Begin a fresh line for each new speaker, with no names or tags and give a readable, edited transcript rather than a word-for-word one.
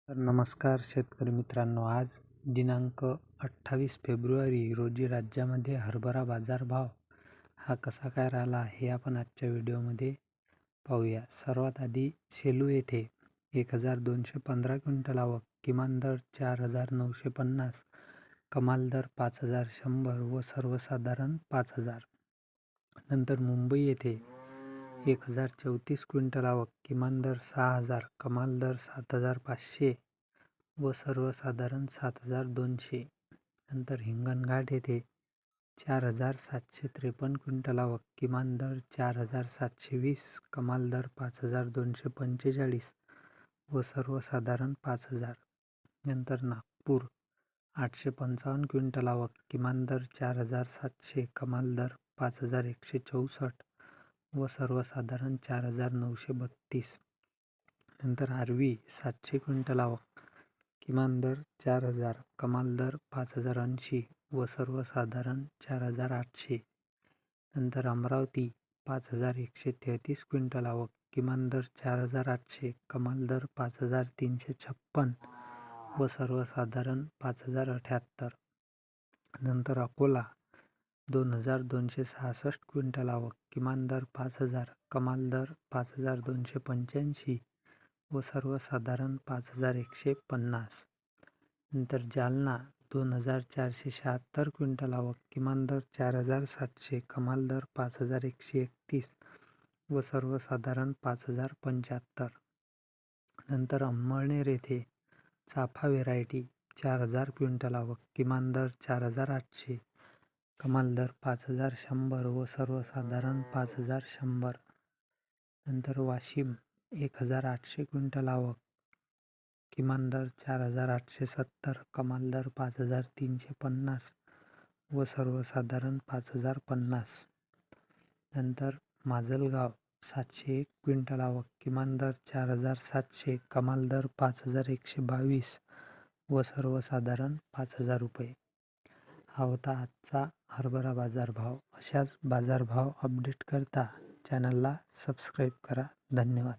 नमस्कार शेतकरी मित्रांनो, आज दिनांक 28 फेब्रुवारी रोजी राज्यामध्ये हरभरा बाजारभाव हा कसा काय राहिला हे आपण आजच्या व्हिडिओमध्ये पाहूया. सर्वात आधी सेलू येथे 1215 क्विंटल आवक, किमान दर 4950, कमाल दर 5100 व सर्वसाधारण 5000. नंतर मुंबई येथे 1034 क्विंटल आवक, किमान दर 6000, कमाल दर 7500 व सर्वसाधारण 7200. नंतर हिंगणघाट येथे 4753 क्विंटल आवक, किमान दर 4720, कमाल दर 5245 व सर्वसाधारण 5000. नंतर नागपूर 855 क्विंटल आवक, किमान दर 4700, कमाल दर 5164 व सर्वसाधारण 4932. नंतर आर्वी 700 क्विंटल आवक, किमान दर 4000, कमाल दर 5080 व सर्वसाधारण 4800. नंतर अमरावती 5133 क्विंटल आवक, किमान दर 4800, कमाल दर 5356 व सर्वसाधारण 5078. नंतर अकोला 2266 क्विंटल आवक, किमान दर 5000, कमाल दर 5285 व सर्वसाधारण 5150. नंतर जालना 2476 क्विंटल आवक, किमान दर 4700, कमाल दर 5131 व सर्वसाधारण 5075. नंतर अंमळनेर येथे चाफा व्हेरायटी 4000 क्विंटल आवक, किमान दर 4800, कमाल दर 5100 व सर्वसाधारण 5100. नंतर वाशिम 1800 क्विंटल आवक, किमान दर 4870, कमाल दर 5350 व सर्वसाधारण 5050. नंतर माजलगाव 701 क्विंटल आवक, किमान दर 4700, कमाल दर 5122 व सर्वसाधारण 5000 रुपये. हा होता आजचा हरभरा बाजारभाव. अशाच बाजारभाव अपडेट करता चॅनलला सबस्क्राईब करा. धन्यवाद.